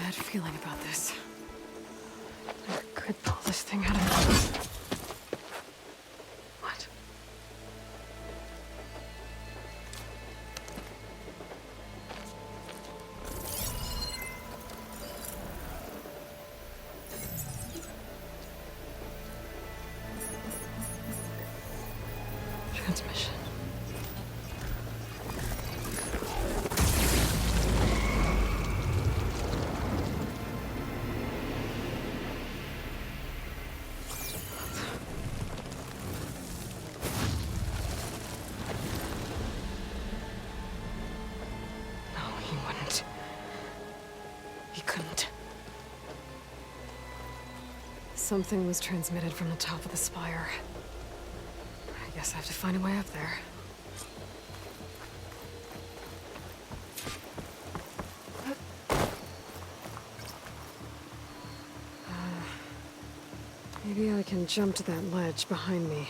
bad feeling about this. I could pull this thing out of me. What? Transmission. He couldn't. Something was transmitted from the top of the spire. I guess I have to find a way up there. Maybe I can jump to that ledge behind me.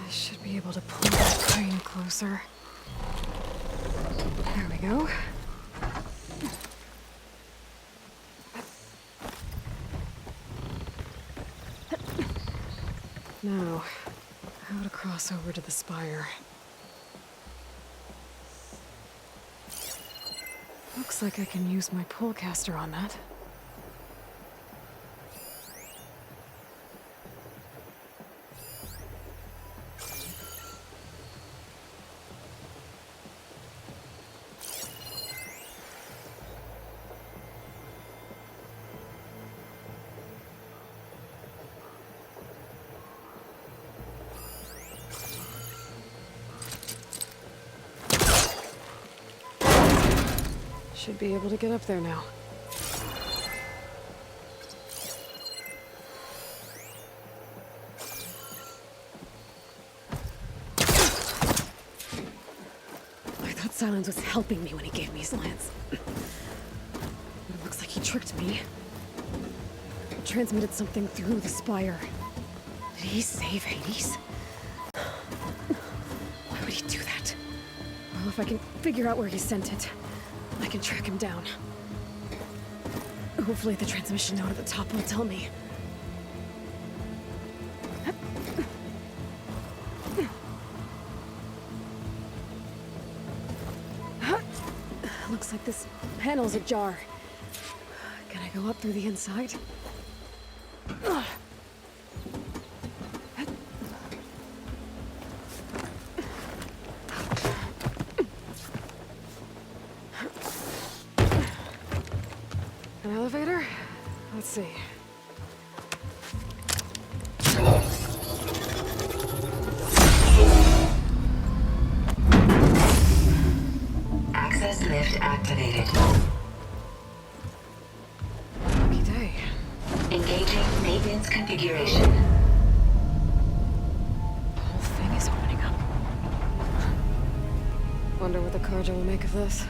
I should be able to pull that crane closer. There we go. Now, how to cross over to the spire. Looks like I can use my pullcaster on that. Should be able to get up there now. I thought Silence was helping me when he gave me his lance. But it looks like he tricked me. He transmitted something through the spire. Did he save Hades? Why would he do that? Well, if I can figure out where he sent it, I can track him down. Hopefully the transmission note at the top will tell me. Looks like this panel's ajar. Can I go up through the inside? An elevator? Let's see. Access lift activated. Lucky day. Engage Radiance configuration. The whole thing is opening up. Wonder what the Carja will make of this.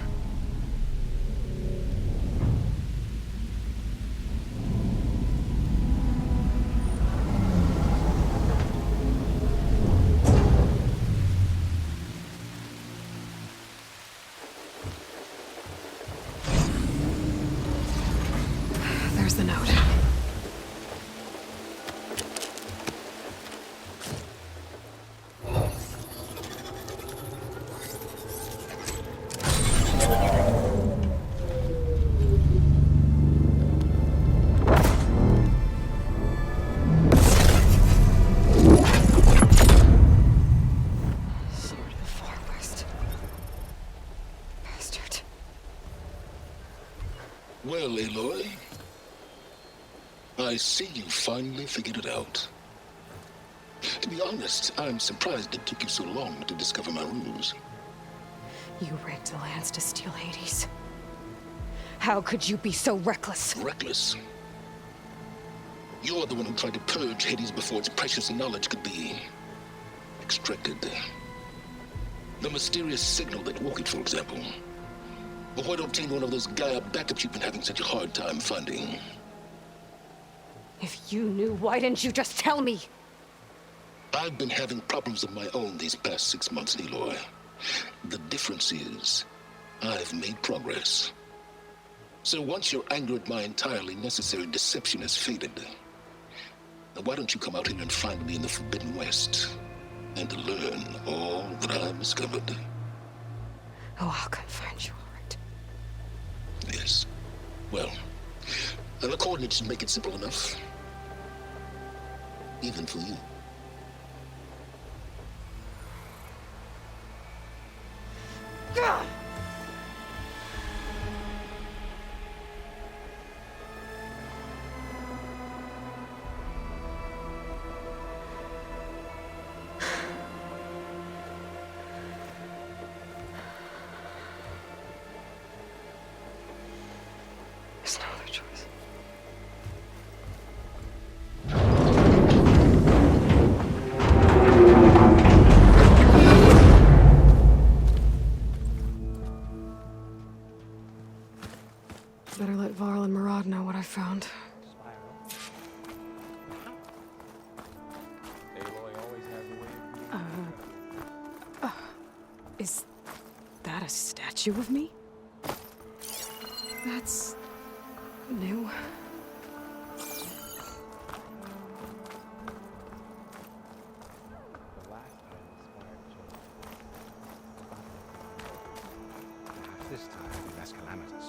There's the note. Sword of the Far West. Bastard. Well, Aloy, I see you finally figured it out. To be honest, I'm surprised it took you so long to discover my ruse. You rigged the lands to steal Hades. How could you be so reckless? Reckless. You're the one who tried to purge Hades before its precious knowledge could be extracted. The mysterious signal that woke it, for example. But why don't obtain one of those Gaia backups you've been having such a hard time finding? If you knew, why didn't you just tell me? I've been having problems of my own these past 6 months, Aloy. The difference is, I've made progress. So once your anger at my entirely necessary deception has faded, why don't you come out here and find me in the Forbidden West and learn all that I've discovered? Oh, I'll come find you, all right. Yes. Well, and the coordinates should make it simple enough. Even for you. Gah! There's no other choice. Better let Varl and Murad know what I found. Is that a statue of me? That's new. The last time Spire changed. Perhaps this time will be less calamitous.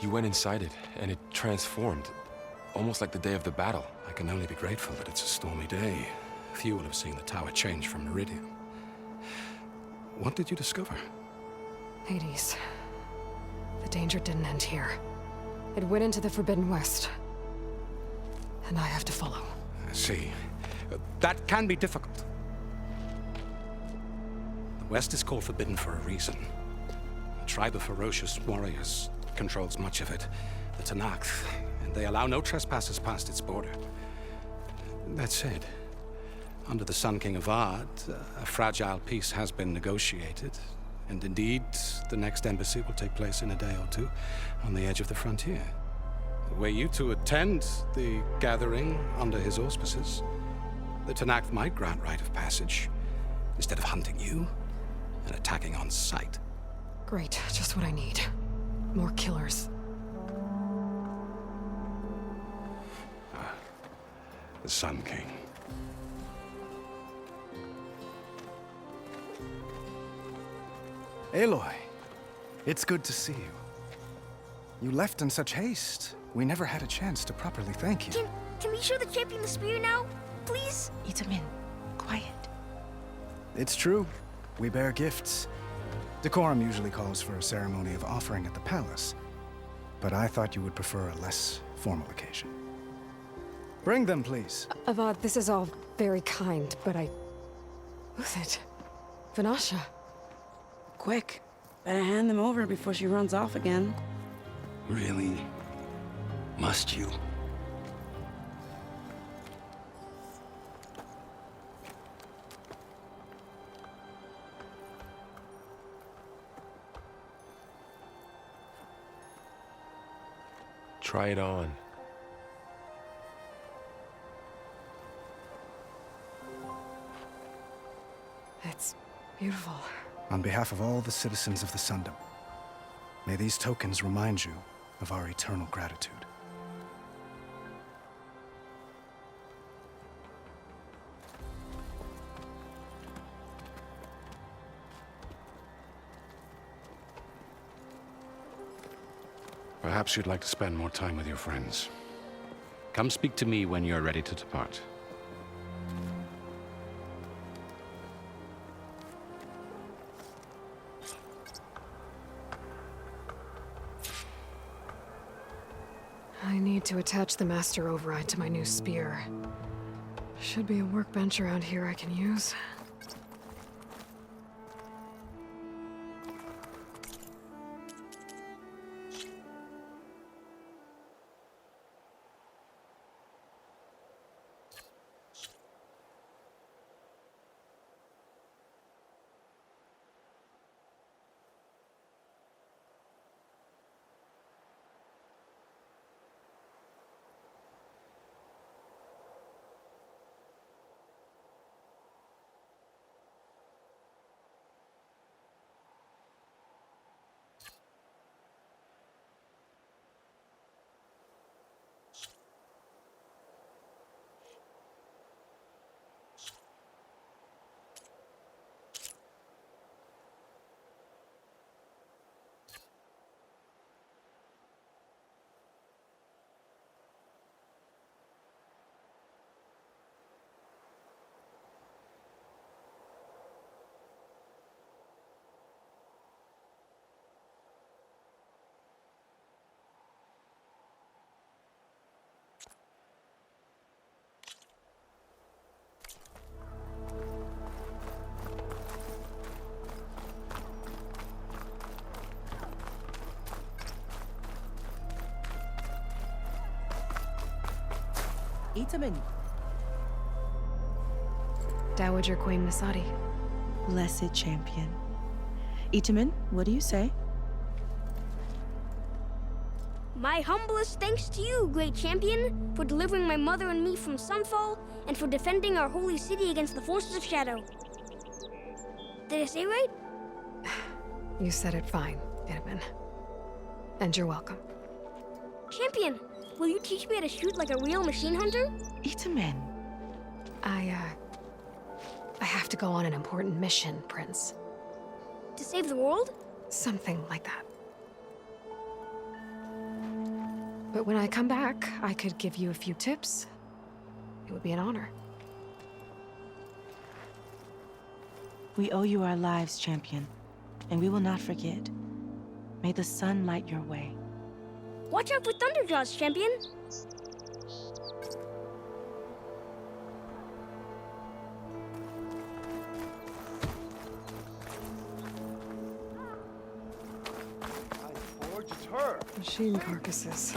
You went inside it, and it transformed. Almost like the day of the battle. I can only be grateful that it's a stormy day. Few will have seen the tower change from Meridian. What did you discover? Hades. The danger didn't end here. It went into the Forbidden West. And I have to follow. I see. That can be difficult. The West is called Forbidden for a reason. A tribe of ferocious warriors controls much of it. The Tanakh, and they allow no trespassers past its border. That said, under the Sun King Avad, a fragile peace has been negotiated. And indeed, the next embassy will take place in a day or two on the edge of the frontier. Were you to attend the gathering under his auspices, the Tanakh might grant right of passage, instead of hunting you and attacking on sight. Great, just what I need. More killers. The Sun King. Aloy, it's good to see you. You left in such haste. We never had a chance to properly thank you. Can we show the champion the spear now? Please? Itamin, quiet. It's true. We bear gifts. Decorum usually calls for a ceremony of offering at the palace. But I thought you would prefer a less formal occasion. Bring them, please. Avad, this is all very kind, but I Who's it? Vanasha. Quick. Better hand them over before she runs off again. Really? Must you? Try it on. It's beautiful. On behalf of all the citizens of the Sundom, may these tokens remind you of our eternal gratitude. Perhaps you'd like to spend more time with your friends. Come speak to me when you're ready to depart. I need to attach the master override to my new Spire. Should be a workbench around here I can use. Itamen. Dowager Queen Masadi. Blessed champion. Itamen, what do you say? My humblest thanks to you, great champion, for delivering my mother and me from Sunfall, and for defending our holy city against the forces of Shadow. Did I say right? You said it fine, Itamen. And you're welcome. Champion, will you teach me how to shoot like a real machine hunter? Itamen. I have to go on an important mission, Prince. To save the world? Something like that. But when I come back, I could give you a few tips. It would be an honor. We owe you our lives, champion, and we will not forget. May the sun light your way. Watch out for Thunderjaws, champion! Machine carcasses.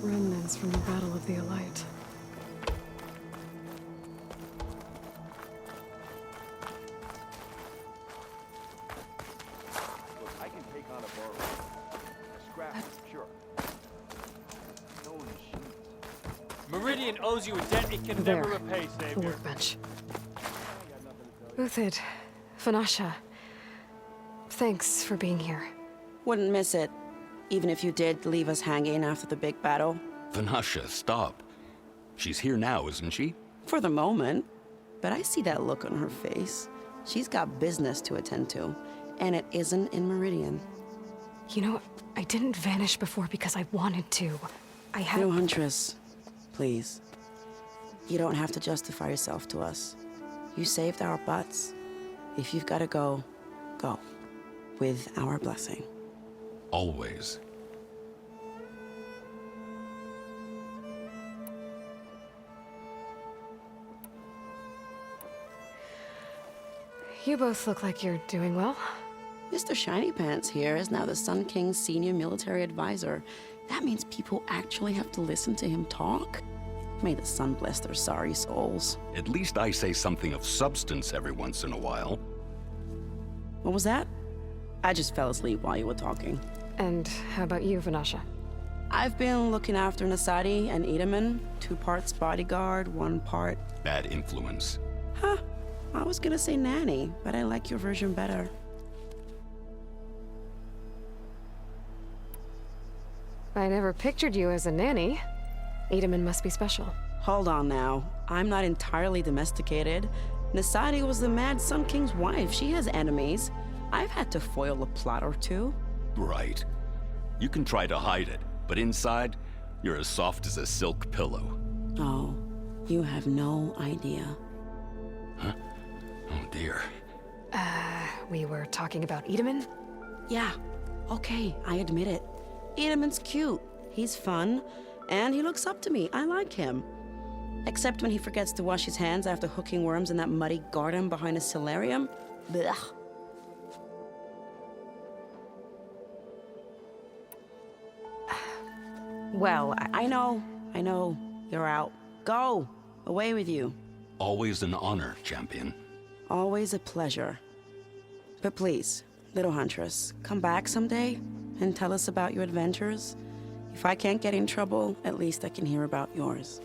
Remnants from the Battle of the Elite. Look, I can take on a borrower. A scrap, sure. No machines. Meridian owes you a debt it can There. never repay, The Savior. workbench. Uthid, Vanasha. Thanks for being here. Wouldn't miss it. Even if you did leave us hanging after the big battle. Vanasha, stop. She's here now, isn't she? For the moment. But I see that look on her face. She's got business to attend to. And it isn't in Meridian. You know, I didn't vanish before because I wanted to. I had... No, Huntress. Please. You don't have to justify yourself to us. You saved our butts. If you've got to go, go. With our blessing. Always. You both look like you're doing well. Mr. Shiny Pants here is now the Sun King's senior military advisor. That means people actually have to listen to him talk? May the sun bless their sorry souls. At least I say something of substance every once in a while. What was that? I just fell asleep while you were talking. And how about you, Vanasha? I've been looking after Nasadi and Edaman, 2 parts bodyguard, 1 part... Bad influence. Huh. I was gonna say nanny, but I like your version better. I never pictured you as a nanny. Edaman must be special. Hold on now. I'm not entirely domesticated. Nasadi was the Mad Sun King's wife. She has enemies. I've had to foil a plot or 2. Right. You can try to hide it, but inside, you're as soft as a silk pillow. Oh, you have no idea. Huh? Oh dear. We were talking about Edaman? Yeah, okay, I admit it. Edaman's cute. He's fun. And he looks up to me. I like him. Except when he forgets to wash his hands after hooking worms in that muddy garden behind a solarium. Blech. Well, I know. You're out. Go. Away with you. Always an honor, champion. Always a pleasure. But please, little huntress, come back someday and tell us about your adventures. If I can't get in trouble, at least I can hear about yours.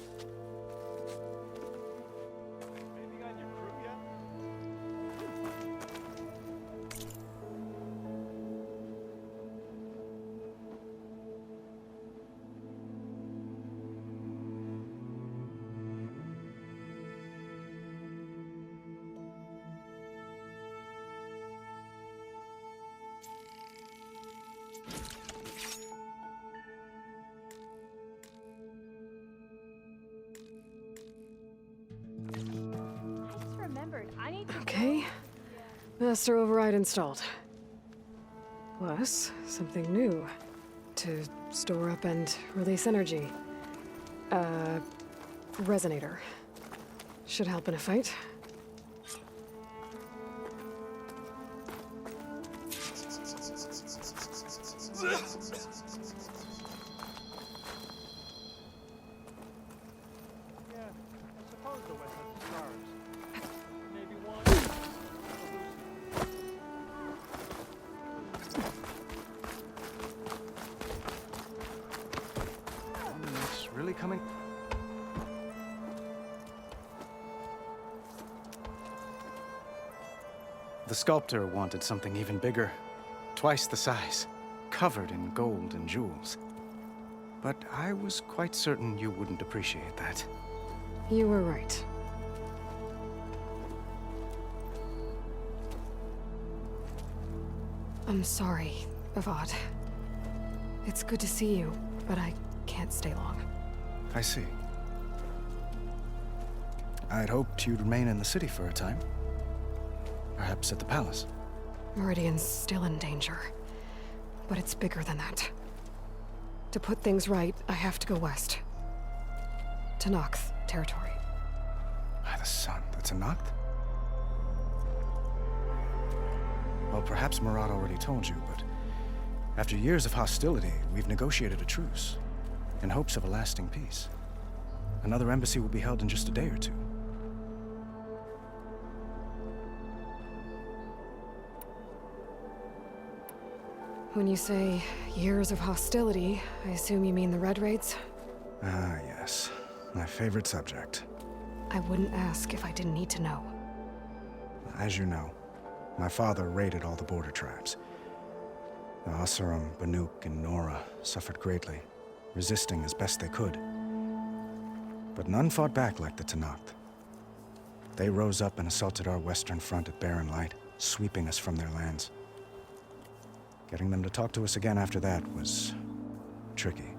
Okay. Master override installed. Plus, something new. To store up and release energy. Resonator. Should help in a fight. Really coming? The sculptor wanted something even bigger, twice the size, covered in gold and jewels. But I was quite certain you wouldn't appreciate that. You were right. I'm sorry, Avad. It's good to see you, but I can't stay long. I see. I'd hoped you'd remain in the city for a time. Perhaps at the palace. Meridian's still in danger. But it's bigger than that. To put things right, I have to go west. To Nox territory. By the sun, that's a Noct? Well, perhaps Marat already told you, but after years of hostility, we've negotiated a truce in hopes of a lasting peace. Another embassy will be held in just a day or 2. When you say years of hostility, I assume you mean the Red Raids? Ah, yes. My favorite subject. I wouldn't ask if I didn't need to know. As you know, my father raided all the border tribes. The Asuram, Banuk, and Nora suffered greatly, resisting as best they could. But none fought back like the Tenakth. They rose up and assaulted our western front at Barren Light, sweeping us from their lands. Getting them to talk to us again after that was tricky.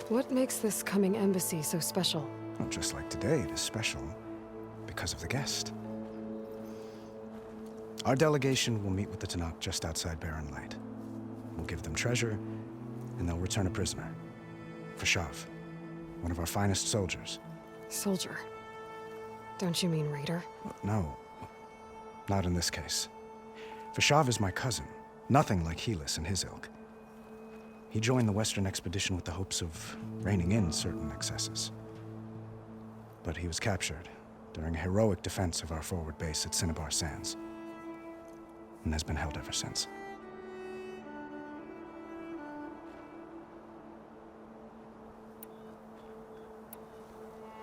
What makes this coming embassy so special? Well, just like today, it is special because of the guest. Our delegation will meet with the Tenakth just outside Barren Light. We'll give them treasure, and they'll return a prisoner. For Shav. one of our finest soldiers. Soldier? Don't you mean raider? No, not in this case. Vashav is my cousin, nothing like Helis and his ilk. He joined the Western expedition with the hopes of reining in certain excesses. But he was captured during a heroic defense of our forward base at Cinnabar Sands, and has been held ever since.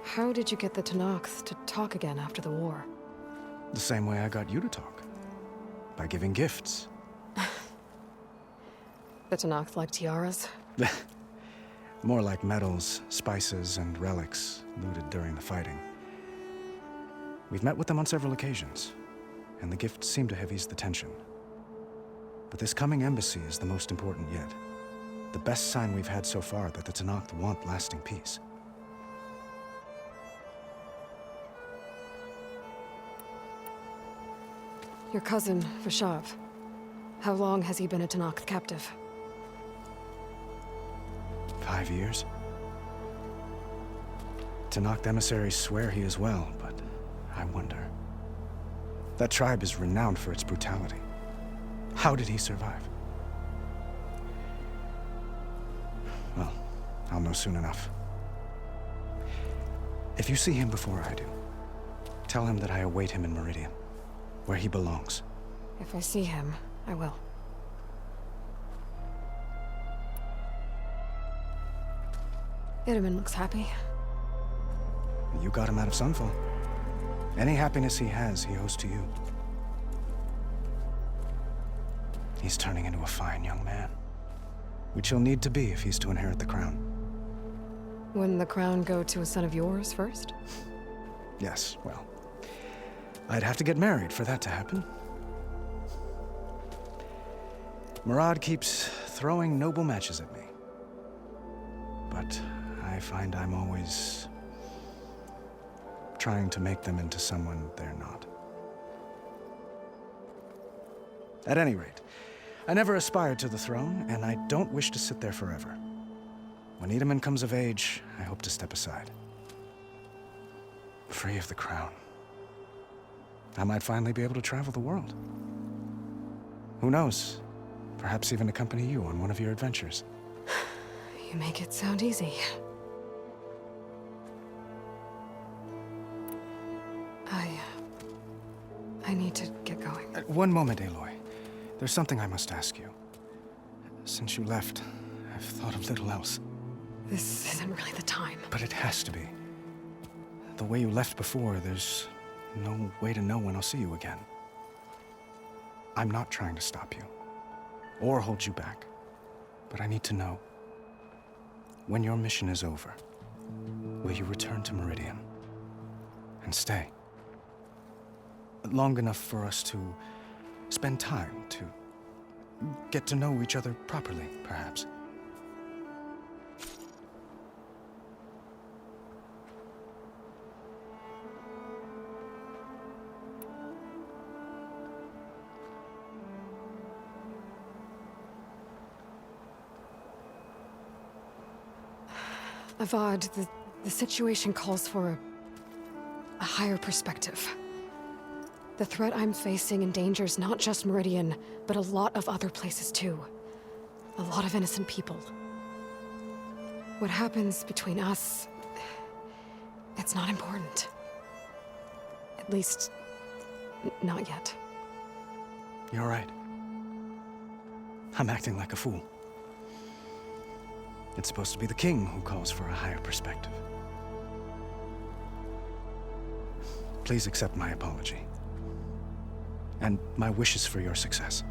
How did you get the Tanakhs to talk again after the war? The same way I got you to talk. By giving gifts. The Tanakhs like tiaras? More like medals, spices, and relics looted during the fighting. We've met with them on several occasions, and the gifts seem to have eased the tension. But this coming embassy is the most important yet. The best sign we've had so far that the Tanakh want lasting peace. Your cousin, Vashav. How long has he been a Tanakh captive? 5 years. Tanakh emissaries swear he is well, but I wonder. That tribe is renowned for its brutality. How did he survive? Well, I'll know soon enough. If you see him before I do, tell him that I await him in Meridian, where he belongs. If I see him, I will. Itaman looks happy. You got him out of Sunfall. Any happiness he has, he owes to you. He's turning into a fine young man, which he'll need to be if he's to inherit the crown. Wouldn't the crown go to a son of yours first? Yes, well, I'd have to get married for that to happen. Murad keeps throwing noble matches at me. But I find I'm always trying to make them into someone they're not. At any rate, I never aspired to the throne, and I don't wish to sit there forever. When Itaman comes of age, I hope to step aside. Free of the crown. I might finally be able to travel the world. Who knows? Perhaps even accompany you on one of your adventures. You make it sound easy. I need to get going. One moment, Aloy. There's something I must ask you. Since you left, I've thought of little else. This isn't really the time. But it has to be. The way you left before, there's no way to know when I'll see you again. I'm not trying to stop you, or hold you back. But I need to know, when your mission is over, will you return to Meridian and stay? Long enough for us to spend time, to get to know each other properly, perhaps. Avad, the situation calls for a higher perspective. The threat I'm facing endangers not just Meridian, but a lot of other places too. A lot of innocent people. What happens between us, it's not important. At least, not yet. You're right. I'm acting like a fool. It's supposed to be the king who calls for a higher perspective. Please accept my apology. And my wishes for your success.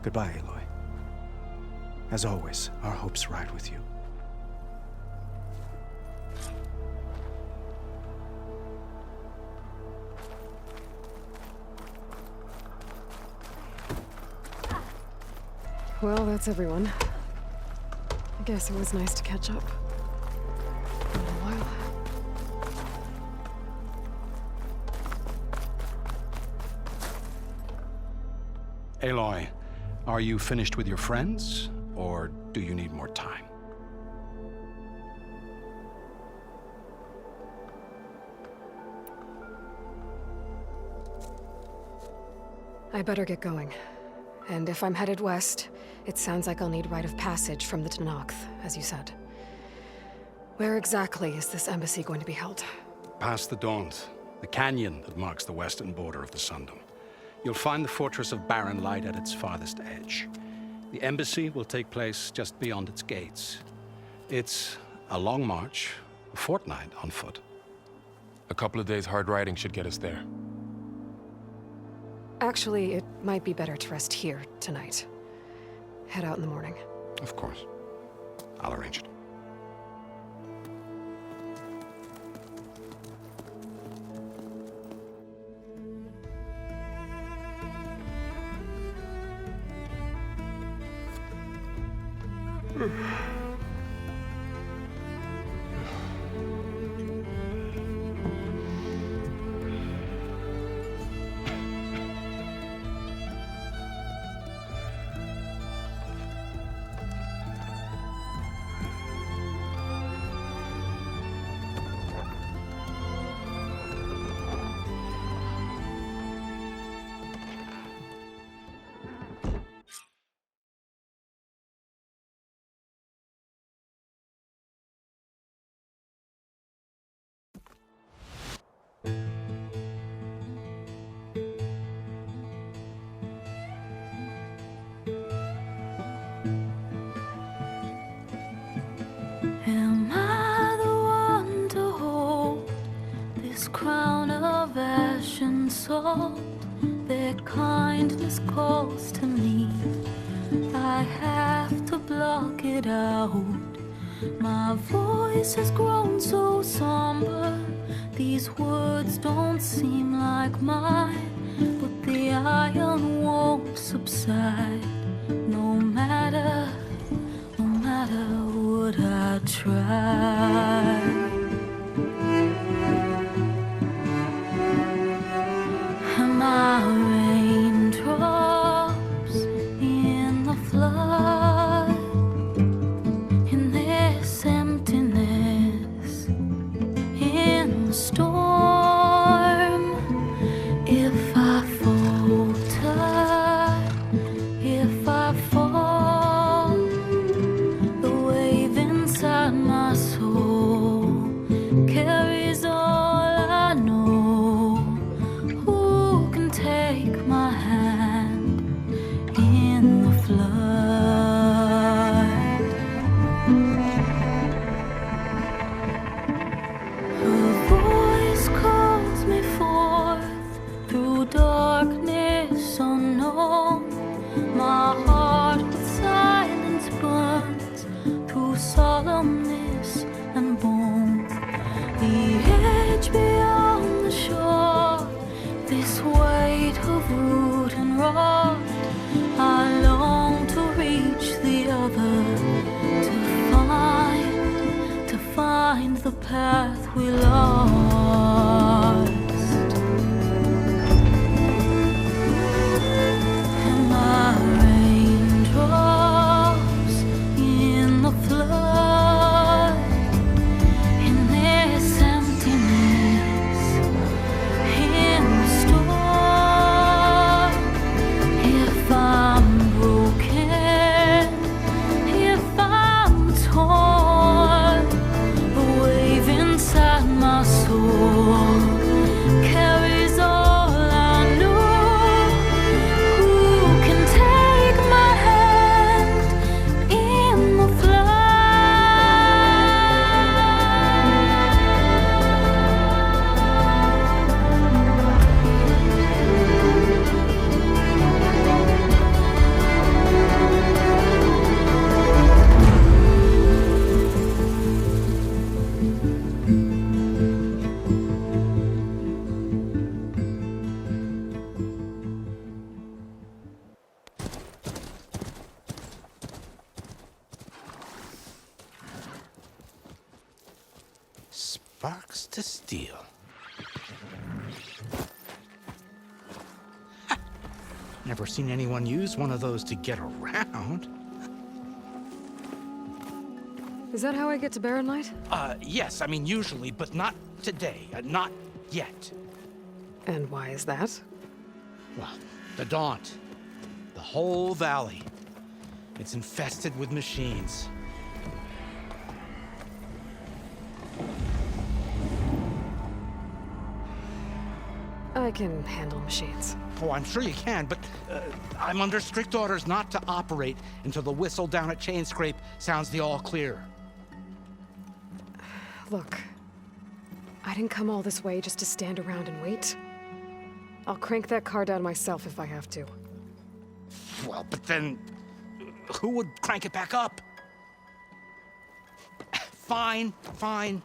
Goodbye, Aloy. As always, our hopes ride with you. Well, that's everyone. I guess it was nice to catch up. In a while. Aloy, are you finished with your friends, or do you need more time? I better get going. And if I'm headed west, it sounds like I'll need rite of passage from the Tenakth, as you said. Where exactly is this embassy going to be held? Past the Daunt, the canyon that marks the western border of the Sundom. You'll find the fortress of Barren Light at its farthest edge. The embassy will take place just beyond its gates. It's a long march, a fortnight on foot. A couple of days hard riding should get us there. Actually, it might be better to rest here tonight. Head out in the morning. Of course. I'll arrange it. Am I the one to hold this crown of ash and salt? Their kindness calls to me. I have to block it out. My voice has grown so somber. These words don't seem like mine, but the iron won't subside. No matter what I try. Am I raindrops in the flood? In this emptiness, in the storm. If I falter, if I fall, the wave inside my soul carries all I know. Who can take my hand in the flood? Her voice calls me forth through darkness unknown. My heart with silence burns through solemnness and bone. The edge beyond the shore, this weight of root and rod. I long to reach the other, to find the path we lost. Am I raindrops in the flood? In this emptiness, in the storm. If I'm broken, if I'm torn, the wave inside my soul carries all I know. Who can take my hand in the Sparks to steel. Never seen anyone use one of those to get around. Is that how I get to Barren Light? Yes, I mean usually, but not today. Not yet. And why is that? Well, The Daunt. The whole valley. It's infested with machines. I can handle machines. Oh, I'm sure you can, but I'm under strict orders not to operate until the whistle down at Chainscrape sounds the all clear. Look, I didn't come all this way just to stand around and wait. I'll crank that car down myself if I have to. Well, but then who would crank it back up? Fine, fine.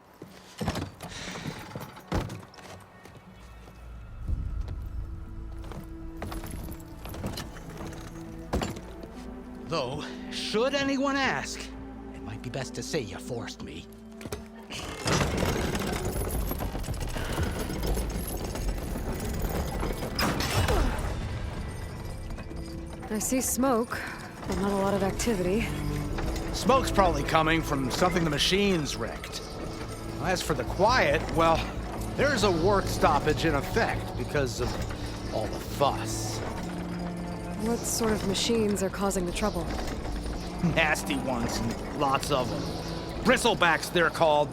Though, should anyone ask, it might be best to say you forced me. I see smoke, but not a lot of activity. Smoke's probably coming from something the machines wrecked. As for the quiet, well, there's a work stoppage in effect because of all the fuss. What sort of machines are causing the trouble? Nasty ones, and lots of them. Bristlebacks, they're called.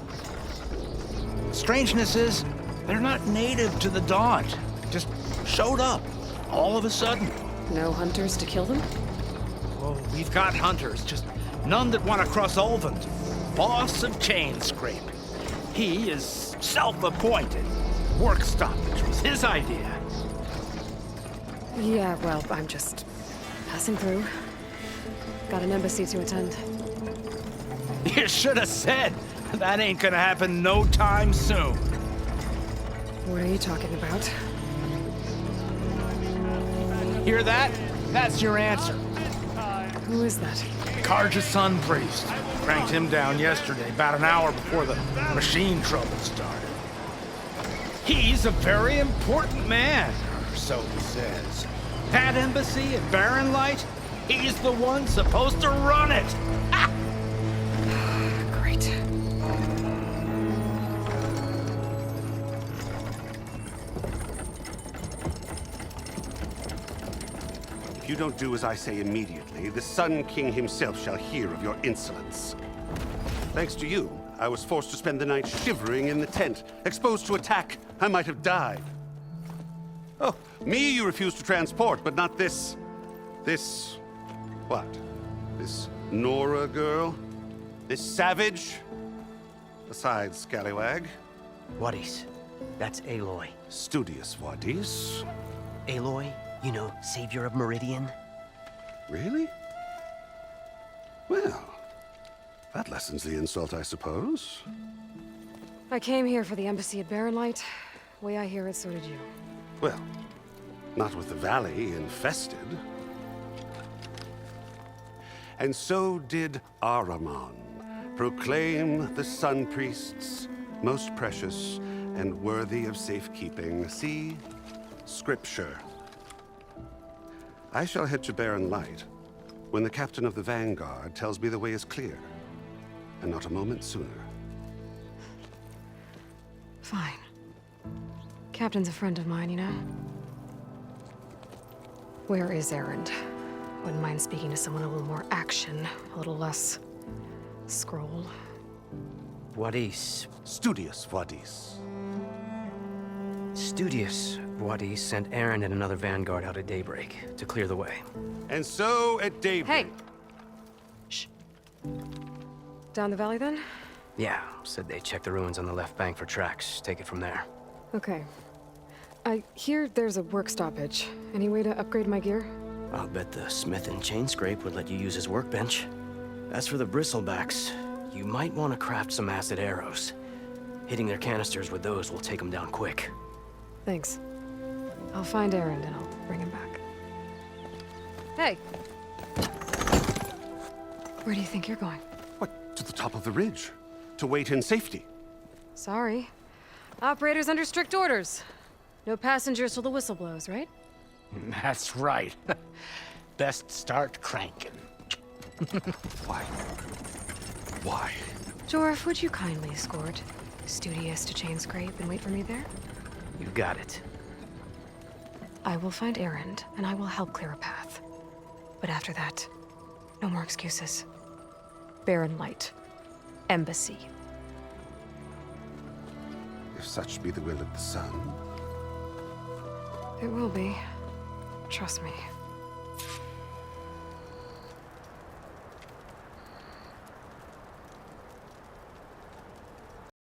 Strangeness is, they're not native to the Daunt. Just showed up, all of a sudden. No hunters to kill them? Oh, we've got hunters, just none that want to cross Ulvund. Boss of Chainscrape. He is self-appointed. Work stoppage was his idea. Yeah, well, I'm just passing through. Got an embassy to attend. You should have said. That ain't gonna happen no time soon. What are you talking about? Hear that? That's your answer. Who is that? Karja's son priest. Cranked him down yesterday, about an hour before the machine trouble started. He's a very important man, or so he says. That embassy at Barren Light, he's the one supposed to run it. Ha! Great. If you don't do as I say immediately, the Sun King himself shall hear of your insolence. Thanks to you, I was forced to spend the night shivering in the tent. Exposed to attack, I might have died. Oh, me you refuse to transport, but not this... what? This Nora girl? This savage? Besides, scallywag. Wadis. That's Aloy. Studious Wadis. Aloy, you know, savior of Meridian. Really? Well, that lessens the insult, I suppose. I came here for the embassy at Barren Light. Way I hear it, so did you. Well, not with the valley infested. And so did Ahriman proclaim the Sun Priests most precious and worthy of safekeeping. See? Scripture. I shall head to Barren Light when the captain of the Vanguard tells me the way is clear, and not a moment sooner. Fine. Captain's a friend of mine, you know? Where is Erend? Wouldn't mind speaking to someone a little more action, a little less scroll. Wadis. Studious Wadis. Studious Wadis sent Aaron and another vanguard out at daybreak to clear the way. And so at daybreak... Hey! Shh. Down the valley, then? Yeah, said they checked the ruins on the left bank for tracks. Take it from there. Okay. I hear there's a work stoppage. Any way to upgrade my gear? I'll bet the smith in Chainscrape would let you use his workbench. As for the bristlebacks, you might want to craft some acid arrows. Hitting their canisters with those will take them down quick. Thanks. I'll find Erend and I'll bring him back. Hey! Where do you think you're going? What, to the top of the ridge? To wait in safety? Sorry. Operator's under strict orders. No passengers till the whistle blows, right? That's right. Best start cranking. Why? Why? Jorf, would you kindly escort Studious to Chainscrape and wait for me there? You got it. I will find Erend, and I will help clear a path. But after that, no more excuses. Barren Light. Embassy. If such be the will of the sun. It will be. Trust me.